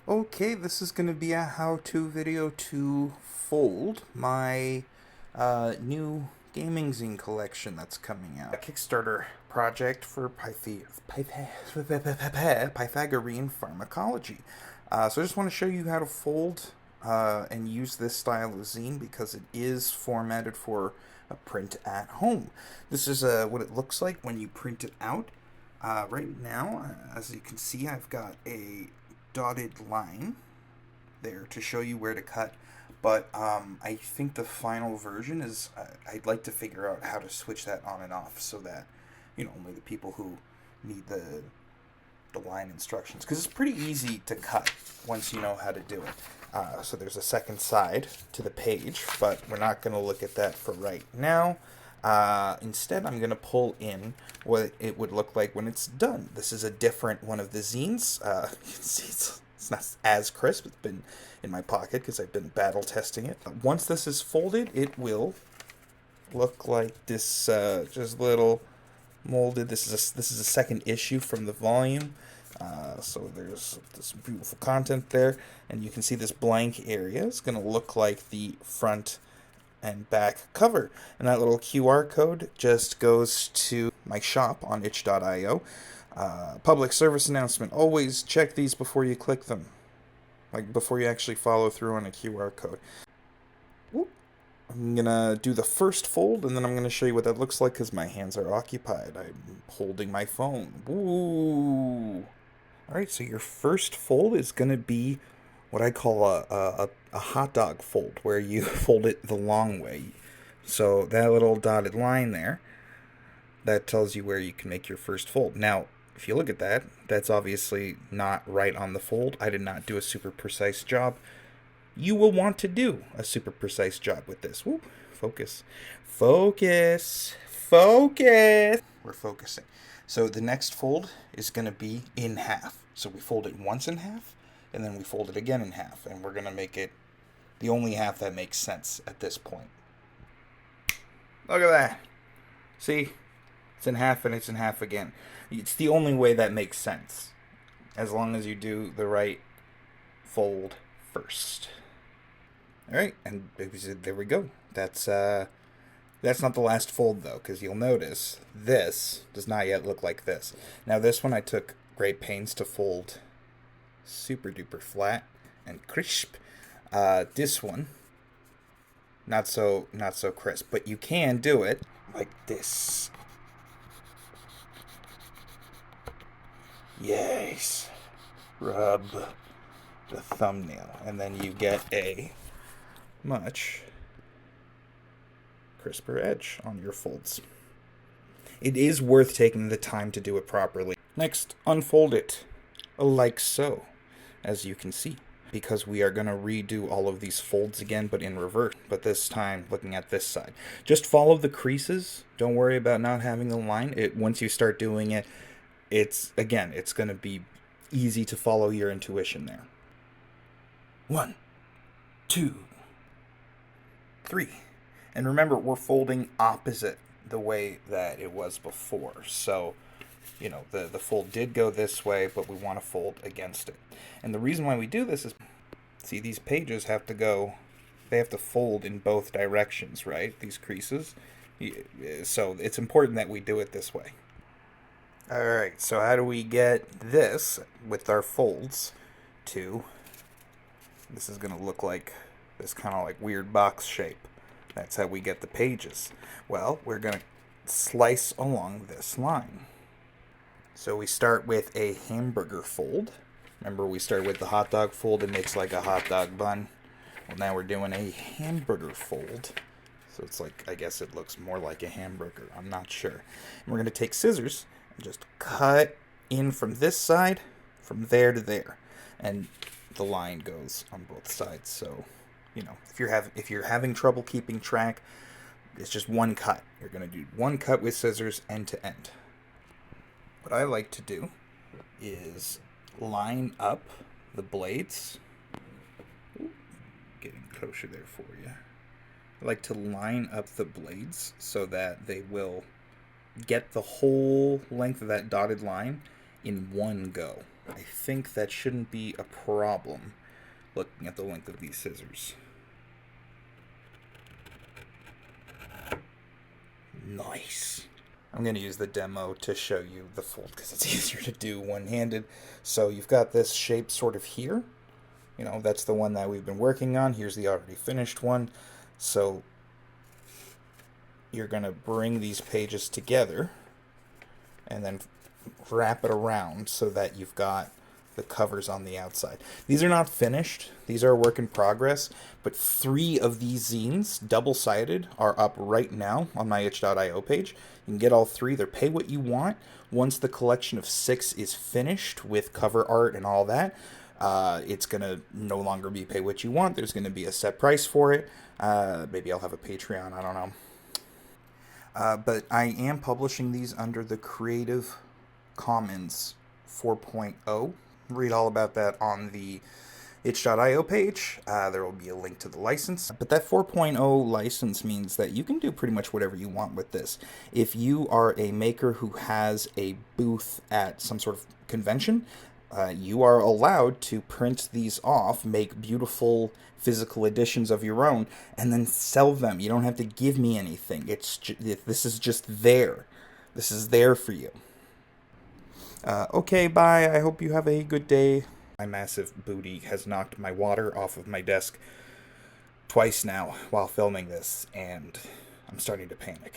Okay, this is going to be a how-to video to fold my new gaming zine collection that's coming out. A Kickstarter project for Pythagorean pharmacology. So I just want to show you how to fold and use this style of zine because it is formatted for a print at home. This is what it looks like when you print it out. Right now, as you can see, I've got a dotted line there to show you where to cut, but I think the final version is I'd like to figure out how to switch that on and off so that only the people who need the line instructions, because it's pretty easy to cut once you know how to do it. So there's a second side to the page, but we're not going to look at that for right now. Instead, I'm going to pull in what it would look like when it's done. This is a different one of the zines. You can see it's not as crisp. It's been in my pocket because I've been battle testing it. Once this is folded, it will look like this, just little molded. This is a second issue from the volume. So there's this beautiful content there, and you can see this blank area. It's going to look like the front and back cover, and that little QR code just goes to my shop on itch.io. Public service announcement: always check these before you click them, like before you actually follow through on a QR code. I'm gonna do the first fold, and then I'm gonna show you what that looks like because my hands are occupied. I'm holding my phone. Ooh. Alright, so your first fold is gonna be what I call a hot dog fold, where you fold it the long way. So that little dotted line there, that tells you where you can make your first fold. Now, if you look at that, that's obviously not right on the fold. I did not do a super precise job. You will want to do a super precise job with this. Woo, focus. Focus. Focus. We're focusing. So the next fold is going to be in half. So we fold it once in half, and then we fold it again in half, and we're going to make it the only half that makes sense at this point. Look at that. See? It's in half and it's in half again. It's the only way that makes sense, as long as you do the right fold first. Alright, and there we go. That's not the last fold, though, because you'll notice this does not yet look like this. Now, this one I took great pains to fold super duper flat and crisp. This one, not so crisp, but you can do it like this. Yes. Rub the thumbnail, and then you get a much crisper edge on your folds. It is worth taking the time to do it properly. Next, unfold it like so, as you can see, because we are going to redo all of these folds again, but in reverse, but this time looking at this side. Just follow the creases. Don't worry about not having the line. Once you start doing it, it's going to be easy to follow your intuition there. 1, 2, 3. And remember, we're folding opposite the way that it was before. So, the fold did go this way, but we want to fold against it. And the reason why we do this is, see, these pages have to fold in both directions, right? These creases. So it's important that we do it this way. Alright, so how do we get this with our folds to, this is going to look like this kind of like weird box shape. That's how we get the pages. Well, we're going to slice along this line. So we start with a hamburger fold. Remember, we started with the hot dog fold. It makes like a hot dog bun. Well, now we're doing a hamburger fold. So it's like, I guess it looks more like a hamburger. I'm not sure. And we're going to take scissors and just cut in from this side, from there to there. And the line goes on both sides. So, if you're having trouble keeping track, it's just one cut. You're going to do one cut with scissors end to end. What I like to do is line up the blades. Ooh, getting closer there for you. I like to line up the blades so that they will get the whole length of that dotted line in one go. I think that shouldn't be a problem, looking at the length of these scissors. Nice. I'm going to use the demo to show you the fold because it's easier to do one-handed. So you've got this shape sort of here. You know, that's the one that we've been working on. Here's the already finished one. So you're going to bring these pages together and then wrap it around so that you've got the covers on the outside. These are not finished. These are a work in progress, but 3 of these zines, double-sided, are up right now on my itch.io page. You can get all 3. They're pay what you want. Once the collection of 6 is finished with cover art and all that, it's going to no longer be pay what you want. There's going to be a set price for it. Maybe I'll have a Patreon. I don't know. But I am publishing these under the Creative Commons 4.0. Read all about that on the itch.io page. There will be a link to the license. But that 4.0 license means that you can do pretty much whatever you want with this. If you are a maker who has a booth at some sort of convention, you are allowed to print these off, make beautiful physical editions of your own, and then sell them. You don't have to give me anything. This is just there. This is there for you. Okay, bye. I hope you have a good day. My massive booty has knocked my water off of my desk twice now while filming this, and I'm starting to panic.